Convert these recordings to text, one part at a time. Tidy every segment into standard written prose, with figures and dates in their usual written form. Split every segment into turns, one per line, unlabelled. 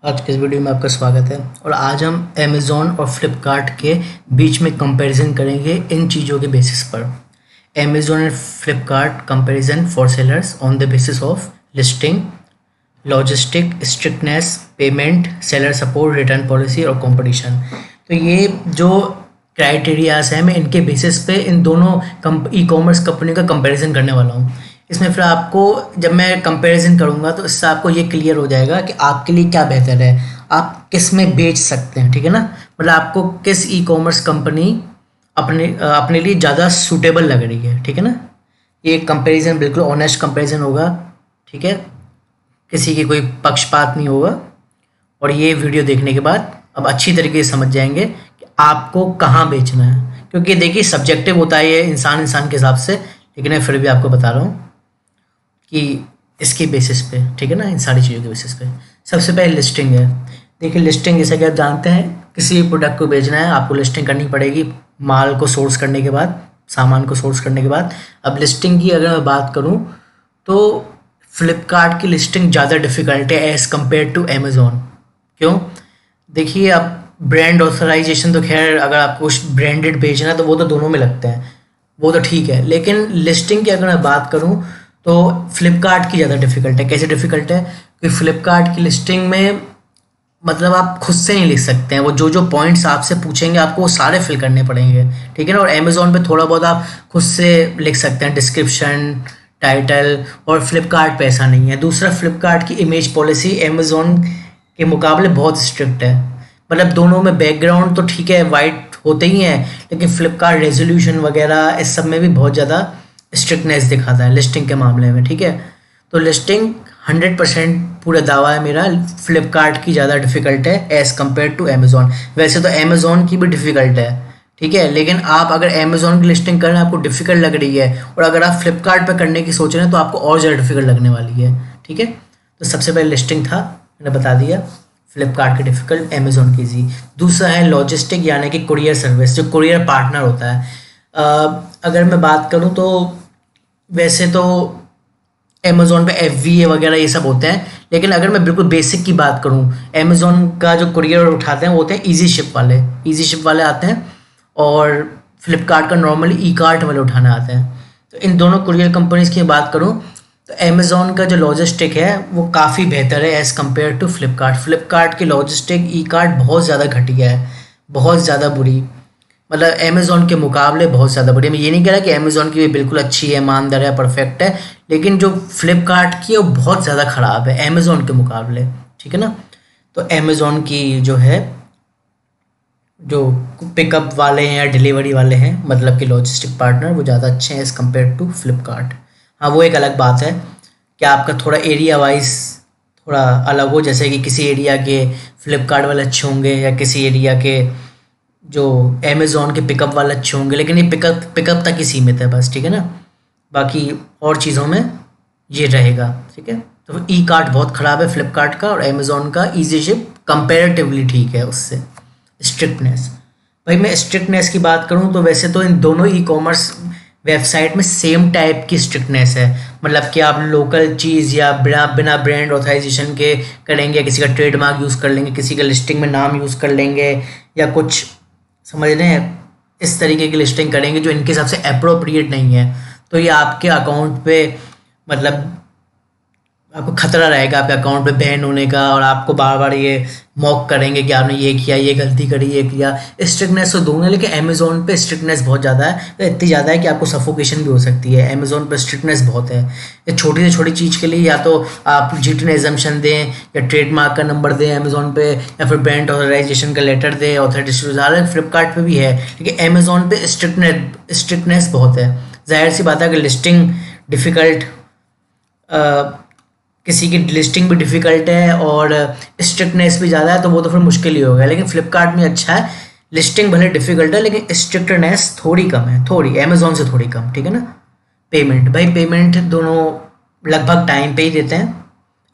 आज के इस वीडियो में आपका स्वागत है और आज हम अमेज़ॉन और फ्लिपकार्ट के बीच में कंपैरिजन करेंगे इन चीज़ों के बेसिस पर। Amazon and Flipkart comparison for sellers on the basis of listing, logistic, strictness, payment, seller support, return policy और कंपटीशन। तो ये जो क्राइटेरियाज हैं मैं इनके बेसिस पे इन दोनों ई कॉमर्स कंपनी का कंपैरिजन करने वाला हूँ। इसमें फिर आपको जब मैं कंपैरिजन करूँगा तो इससे आपको ये क्लियर हो जाएगा कि आपके लिए क्या बेहतर है, आप किस में बेच सकते हैं, ठीक है ना। मतलब आपको किस ई कॉमर्स कंपनी अपने लिए ज़्यादा सूटेबल लग रही है, ठीक है ना। ये कंपैरिजन बिल्कुल ऑनेस्ट कंपैरिजन होगा, ठीक है, किसी की कोई पक्षपात नहीं होगा। और ये वीडियो देखने के बाद अब अच्छी तरीके से समझ जाएंगे कि आपको कहाँ बेचना है, क्योंकि देखिए सब्जेक्टिव होता है ये इंसान के हिसाब से, लेकिन मैं फिर भी आपको बता रहा हूँ कि इसके बेसिस पे, ठीक है ना, इन सारी चीज़ों के बेसिस पे। सबसे पहले लिस्टिंग है। देखिए लिस्टिंग जैसा कि आप जानते हैं, किसी भी प्रोडक्ट को बेचना है आपको लिस्टिंग करनी पड़ेगी माल को सोर्स करने के बाद, सामान को सोर्स करने के बाद। अब लिस्टिंग की अगर मैं बात करूं तो फ्लिपकार्ट की लिस्टिंग ज़्यादा डिफ़िकल्ट है एज़ कम्पेयर टू अमेज़ॉन। क्यों? देखिए अब ब्रांड ऑथराइजेशन तो खैर अगर आपको कुछ ब्रांडेड बेचना है तो वो तो दोनों में लगते हैं, वो तो ठीक है, लेकिन लिस्टिंग की अगर मैं बात करूं तो फ्लिपकार्ट की ज़्यादा डिफ़िकल्ट है। कैसे डिफ़िकल्ट है? कि फ्लिपकार्ट की लिस्टिंग में मतलब आप खुद से नहीं लिख सकते हैं, वो जो जो पॉइंट्स आपसे पूछेंगे आपको वो सारे फिल करने पड़ेंगे, ठीक है ना। और अमेज़ॉन पे थोड़ा बहुत आप खुद से लिख सकते हैं, डिस्क्रिप्शन, टाइटल, और फ्लिपकार्ट पे ऐसा नहीं है। दूसरा, फ्लिपकार्ट की इमेज पॉलिसी अमेज़ॉन के मुकाबले बहुत स्ट्रिक्ट है। मतलब दोनों में बैकग्राउंड तो ठीक है, वाइट होते ही हैं, लेकिन फ्लिपकार्ट रेजोल्यूशन वगैरह इस सब में भी बहुत ज़्यादा स्ट्रिक्टनेस दिखाता है लिस्टिंग के मामले में, ठीक है। तो लिस्टिंग 100% पूरा दावा है मेरा, फ्लिपकार्ट की ज़्यादा डिफ़िकल्ट है एज़ कम्पेयर टू अमेज़ॉन। वैसे तो अमेज़ॉन की भी डिफ़िकल्ट है, ठीक है, लेकिन आप अगर अमेज़ॉन की लिस्टिंग करना आपको डिफ़िकल्ट लग रही है और अगर आप फ्लिपकार्ट पर करने की सोच रहे हैं तो आपको और ज़्यादा डिफ़िकल्ट लगने वाली है, ठीक है। तो सबसे पहले लिस्टिंग था, मैंने बता दिया, फ्लिपकार्ट की डिफ़िकल्ट, अमेज़ॉन की ईजी। दूसरा है लॉजिस्टिक यानी कि कुरियर सर्विस, जो कुरियर पार्टनर होता है। अगर मैं बात करूं तो वैसे तो अमेज़ॉन पे FBA वगैरह ये सब होते हैं, लेकिन अगर मैं बिल्कुल बेसिक की बात करूं, अमेज़ॉन का जो कुरियर उठाते हैं वो होते हैं ईजी शिप वाले आते हैं, और फ्लिपकार्ट का नॉर्मली ई कार्ट वाले उठाने आते हैं। तो इन दोनों कुरियर कंपनीज की बात करूं तो अमेज़ॉन का जो लॉजिस्टिक है वो काफ़ी बेहतर है as compared to Flipkart. Flipkart की लॉजिस्टिक ई कार्ट बहुत ज़्यादा घटिया है, बहुत ज़्यादा बुरी, मतलब अमेज़ॉन के मुकाबले बहुत ज़्यादा बढ़िया। मैं ये नहीं कह रहा कि अमेज़ॉन की भी बिल्कुल अच्छी है, ईमानदार है, परफेक्ट है, लेकिन जो फ्लिपकार्ट की है वो बहुत ज़्यादा ख़राब है अमेज़ॉन के मुकाबले, ठीक है ना। तो अमेज़ॉन की जो है, जो पिकअप वाले हैं या डिलीवरी वाले हैं, मतलब कि लॉजिस्टिक पार्टनर, वो ज़्यादा अच्छे हैं एज़ कम्पेयर टू फ्लिपकार्ट। हाँ, वो एक अलग बात है कि आपका थोड़ा एरिया वाइज थोड़ा अलग हो, जैसे कि किसी एरिया के फ्लिपकार्ट वाले अच्छे होंगे या किसी एरिया के जो अमेज़ॉन के पिकअप वाले अच्छे होंगे, लेकिन ये पिकअप तक ही सीमित है बस, ठीक है ना। बाकी और चीज़ों में ये रहेगा, ठीक है। तो ई कार्ट बहुत ख़राब है फ्लिपकार्ट का, और अमेज़ॉन का ईजी शिप कंपैरेटिवली ठीक है उससे। स्ट्रिक्टनेस, भाई मैं स्ट्रिक्टनेस की बात करूं तो वैसे तो इन दोनों ई कॉमर्स वेबसाइट में सेम टाइप की स्ट्रिक्टनेस है। मतलब कि आप लोकल चीज़ या बिना ब्रांड ऑथराइजेशन के करेंगे, किसी का ट्रेडमार्क यूज़ कर लेंगे, किसी का लिस्टिंग में नाम यूज़ कर लेंगे, या कुछ समझ रहे हैं इस तरीके की लिस्टिंग करेंगे जो इनके हिसाब से अप्रोप्रिएट नहीं है, तो ये आपके अकाउंट पे मतलब आपको खतरा रहेगा आपके अकाउंट पे बैन होने का, और आपको बार बार ये मॉक करेंगे कि आपने ये किया, ये गलती करी, ये किया। स्ट्रिक्टनेस तो दोनों है, लेकिन अमेज़ॉन पे स्ट्रिक्टनेस बहुत ज़्यादा है, तो इतनी ज़्यादा है कि आपको सफोकेशन भी हो सकती है। अमेज़ॉन पे स्ट्रिक्टनेस बहुत है, ये छोटी से छोटी चीज़ के लिए या तो आप GTN एग्जम्पशन दें या ट्रेडमार्क का नंबर दें अमेज़ॉन पे, या फिर ब्रांड ऑथराइजेशन का लेटर दें, ऑथराइजेशन फ्लिपकार्ट पे भी है, लेकिन अमेज़ॉन पे स्ट्रिक्टनेस बहुत है। जाहिर सी बात है कि लिस्टिंग डिफ़िकल्ट, किसी की लिस्टिंग भी डिफ़िकल्ट है और स्ट्रिक्टनेस भी ज़्यादा है, तो वो तो फिर मुश्किल ही होगा। लेकिन फ्लिपकार्ट में अच्छा है, लिस्टिंग भले डिफ़िकल्ट है लेकिन स्ट्रिक्टनेस थोड़ी कम है, थोड़ी अमेज़ॉन से थोड़ी कम, ठीक है ना। पेमेंट, भाई पेमेंट दोनों लगभग टाइम पे ही देते हैं।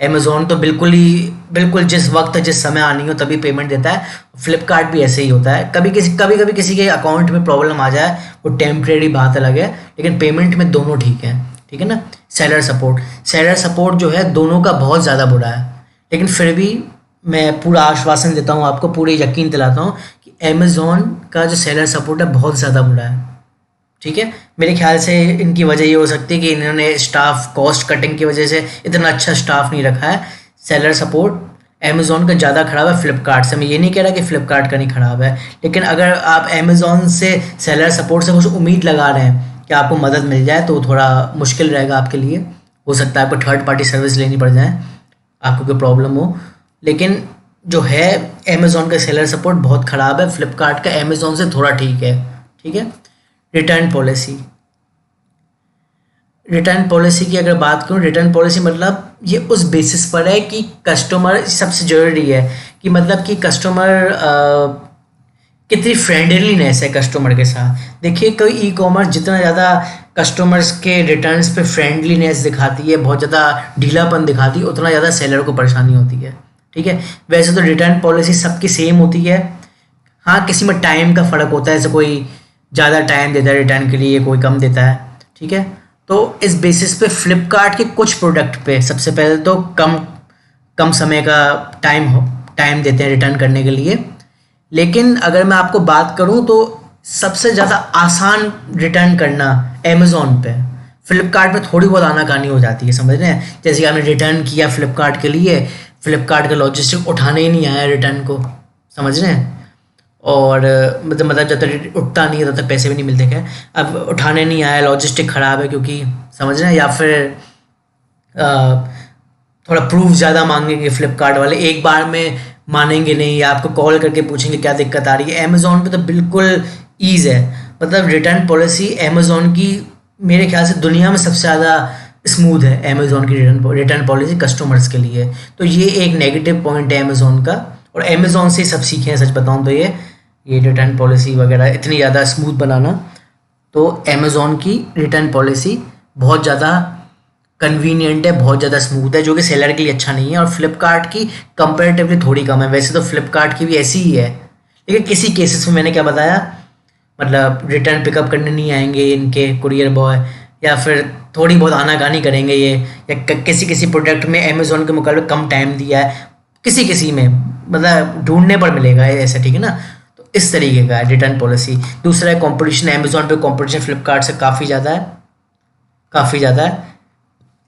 अमेज़ॉन तो बिल्कुल जिस वक्त जिस समय आनी हो तभी पेमेंट देता है। फ्लिपकार्ट भी ऐसे ही होता है, कभी कभी किसी के अकाउंट में प्रॉब्लम आ जाए, वो टेम्परेरी बात अलग है, लेकिन पेमेंट में दोनों ठीक है, ठीक है ना। सेलर सपोर्ट जो है दोनों का बहुत ज़्यादा बुरा है, लेकिन फिर भी मैं पूरा आश्वासन देता हूँ आपको, पूरे यकीन दिलाता हूँ कि अमेज़न का जो सेलर सपोर्ट है बहुत ज़्यादा बुरा है। ठीक है, मेरे ख्याल से इनकी वजह ये हो सकती है कि इन्होंने स्टाफ कॉस्ट कटिंग की वजह से इतना अच्छा स्टाफ नहीं रखा है। सेलर सपोर्ट अमेज़न का ज़्यादा ख़राब है फ्लिपकार्ट से। मैं ये नहीं कह रहा कि फ्लिपकार्ट का नहीं ख़राब है, लेकिन अगर आप अमेज़न से सेलर सपोर्ट से कुछ उम्मीद लगा रहे हैं कि आपको मदद मिल जाए तो थोड़ा मुश्किल रहेगा आपके लिए। हो सकता है आपको थर्ड पार्टी सर्विस लेनी पड़ जाए, आपको कोई प्रॉब्लम हो। लेकिन जो है अमेज़न का सेलर सपोर्ट बहुत ख़राब है, फ्लिपकार्ट का अमेज़न से थोड़ा ठीक है। ठीक है, रिटर्न पॉलिसी। रिटर्न पॉलिसी की अगर बात करूँ, रिटर्न पॉलिसी मतलब ये उस बेसिस पर है कि कस्टमर, सबसे ज़रूरी है कि मतलब कि कस्टमर कितनी फ्रेंडलीनेस है कस्टमर के साथ। देखिए, कोई ई कॉमर्स जितना ज़्यादा कस्टमर्स के रिटर्न्स पे फ्रेंडलीनेस दिखाती है, बहुत ज़्यादा ढीलापन दिखाती है, उतना ज़्यादा सेलर को परेशानी होती है। ठीक है, वैसे तो रिटर्न पॉलिसी सबकी सेम होती है। हाँ, किसी में टाइम का फ़र्क होता है, जैसे कोई ज़्यादा टाइम देता है रिटर्न के लिए, कोई कम देता है। ठीक है, तो इस बेसिस पे फ्लिपकार्ट के कुछ प्रोडक्ट पे सबसे पहले तो कम कम समय का टाइम देते हैं रिटर्न करने के लिए। लेकिन अगर मैं आपको बात करूं तो सबसे ज़्यादा आसान रिटर्न करना अमेज़न पे। फ्लिपकार्ट पे थोड़ी बहुत आनाकानी हो जाती है, समझ रहे हैं। जैसे कि आपने रिटर्न किया फ्लिपकार्ट के लिए, फ्लिपकार्ट का लॉजिस्टिक उठाने ही नहीं आया रिटर्न को, समझ रहे हैं। और मतलब जब तक उठता नहीं है तब तक पैसे भी नहीं मिलते। क्या अब उठाने नहीं आया, लॉजिस्टिक ख़राब है क्योंकि, समझ रहे हैं, या फिर अ, थोड़ा प्रूफ ज़्यादा मांगेंगे फ्लिपकार्ट वाले, एक बार में मानेंगे नहीं, या आपको कॉल करके पूछेंगे क्या दिक्कत आ रही है। अमेज़न पे तो बिल्कुल ईज़ है, मतलब रिटर्न पॉलिसी अमेज़न की मेरे ख्याल से दुनिया में सबसे ज़्यादा स्मूथ है। अमेज़न की रिटर्न पॉलिसी कस्टमर्स के लिए, तो ये एक नेगेटिव पॉइंट है अमेज़न का। और अमेज़न से सब सीखे हैं, सच बताऊँ तो ये रिटर्न पॉलिसी वगैरह इतनी ज़्यादा स्मूथ बनाना। तो अमेज़न की रिटर्न पॉलिसी बहुत ज़्यादा कन्वीनियंट है, बहुत ज़्यादा स्मूथ है, जो कि सेलर के लिए अच्छा नहीं है। और फ्लिपकार्ट की कंपैरेटिवली थोड़ी कम है। वैसे तो फ्लिपकार्ट की भी ऐसी ही है, लेकिन किसी केसेस में मैंने क्या बताया, मतलब रिटर्न पिकअप करने नहीं आएंगे इनके कुरियर बॉय, या फिर थोड़ी बहुत आनाकानी करेंगे ये, या किसी किसी प्रोडक्ट में अमेज़न के मुकाबले कम टाइम दिया है, किसी किसी में मतलब ढूंढने पर मिलेगा ऐसा। ठीक है ना, तो इस तरीके का है रिटर्न पॉलिसी। दूसरा है कंपटीशन। अमेज़न पे कंपटीशन फ्लिपकार्ट से काफ़ी ज़्यादा है, काफ़ी ज़्यादा है।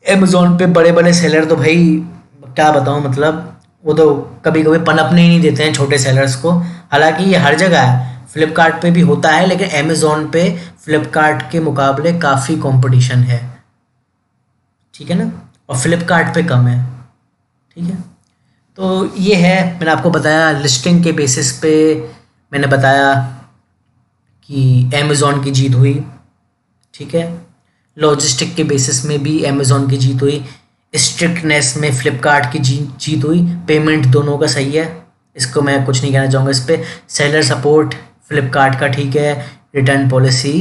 अमेज़न पे बड़े बड़े सेलर तो भाई क्या बताऊँ, मतलब वो तो कभी कभी पनपने ही नहीं देते हैं छोटे सेलर्स को। हालांकि ये हर जगह है, फ्लिपकार्ट पे भी होता है, लेकिन अमेज़न पे फ्लिपकार्ट के मुकाबले काफ़ी कंपटीशन है। ठीक है ना, और फ्लिपकार्ट पे कम है। ठीक है, तो ये है, मैंने आपको बताया लिस्टिंग के बेसिस पे। मैंने बताया कि अमेज़न की जीत हुई। ठीक है, लॉजिस्टिक के बेसिस में भी अमेज़न की जीत हुई, स्ट्रिक्टनेस में फ्लिपकार्ट की जीत हुई, पेमेंट दोनों का सही है, इसको मैं कुछ नहीं कहना चाहूँगा इस पर। सेलर सपोर्ट फ्लिपकार्ट का ठीक है, रिटर्न पॉलिसी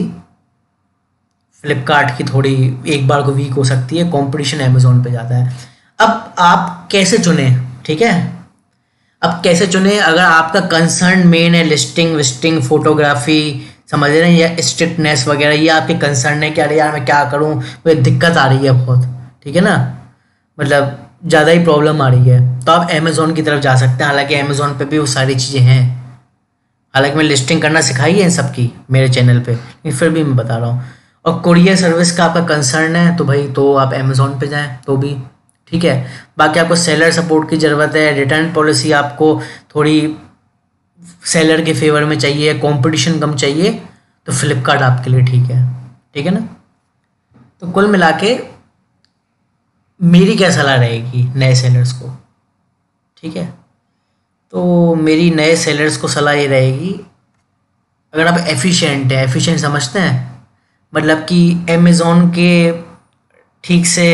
फ्लिपकार्ट की थोड़ी एक बार को वीक हो सकती है, कंपटीशन अमेज़न पे ज़्यादा है। अब आप कैसे चुने, ठीक है, अब कैसे चुने, अगर आपका कंसर्न मेन है लिस्टिंग विस्टिंग फोटोग्राफी, समझ रहे हैं, या स्ट्रिक्टनेस वगैरह, ये आपके कंसर्न है कि अरे यार मैं क्या करूँ, मुझे दिक्कत आ रही है बहुत, ठीक है ना, मतलब ज़्यादा ही प्रॉब्लम आ रही है, तो आप अमेज़न की तरफ जा सकते हैं। हालांकि अमेज़न पे भी वो सारी चीज़ें हैं, हालांकि मैं लिस्टिंग करना सिखाई है इन सब की मेरे चैनल पे, लेकिन फिर भी मैं बता रहा हूँ। और कुरियर सर्विस का आपका कंसर्न है तो भाई तो आप अमेज़न पे जाएं तो भी ठीक है। बाकी आपको सेलर सपोर्ट की ज़रूरत है, रिटर्न पॉलिसी आपको थोड़ी सेलर के फेवर में चाहिए, कंपटीशन कम चाहिए, तो फ्लिपकार्ट आपके लिए ठीक है ना। तो कुल मिला के मेरी क्या सलाह रहेगी नए सेलर्स को, ठीक है, तो मेरी नए सेलर्स को सलाह ये रहेगी, अगर आप एफिशिएंट है, एफिशिएंट समझते हैं मतलब कि अमेज़न के ठीक से,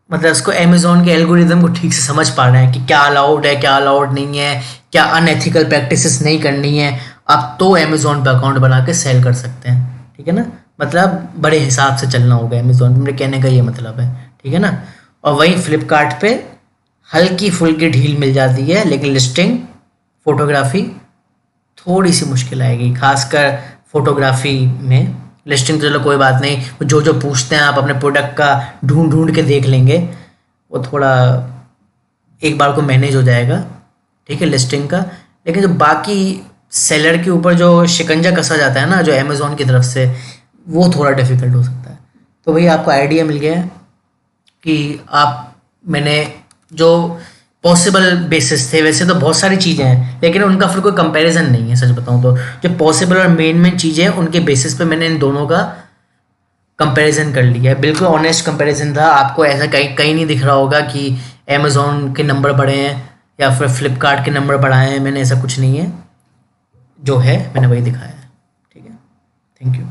मतलब उसको अमेज़न के एल्गोरिदम को ठीक से समझ पा रहे हैं कि क्या अलाउड है क्या अलाउड नहीं है, क्या अनएथिकल प्रैक्टिसेस नहीं करनी है, आप तो अमेज़न पे अकाउंट बना के सेल कर सकते हैं, ठीक है ना। मतलब बड़े हिसाब से चलना होगा अमेज़न, मेरे कहने का ये मतलब है, ठीक है ना। और वहीं फ्लिपकार्ट पे हल्की फुल्की ढील मिल जाती है, लेकिन लिस्टिंग फोटोग्राफी थोड़ी सी मुश्किल आएगी, खासकर फोटोग्राफी में। लिस्टिंग तो चलो कोई बात नहीं, जो जो पूछते हैं आप अपने प्रोडक्ट का ढूंढ ढूंढ के देख लेंगे, वो थोड़ा एक बार को मैनेज हो जाएगा, ठीक है, लिस्टिंग का। लेकिन जो बाकी सेलर के ऊपर जो शिकंजा कसा जाता है ना जो अमेज़ॉन की तरफ से, वो थोड़ा डिफिकल्ट हो सकता है। तो भैया आपको आइडिया मिल गया है कि मैंने जो पॉसिबल बेसिस थे, वैसे तो बहुत सारी चीज़ें हैं लेकिन उनका फिर कोई कंपैरिजन नहीं है, सच बताऊं तो जो पॉसिबल और मेन चीज़ें हैं उनके बेसिस पे मैंने इन दोनों का कंपैरिजन कर लिया है। बिल्कुल ऑनेस्ट कंपैरिजन था, आपको ऐसा कहीं कहीं नहीं दिख रहा होगा कि अमेज़ॉन के नंबर बढ़े हैं या फिर फ्लिपकार्ट के नंबर बढ़ाए हैं, मैंने ऐसा कुछ नहीं है, जो है मैंने वही दिखाया है। ठीक है, थैंक यू।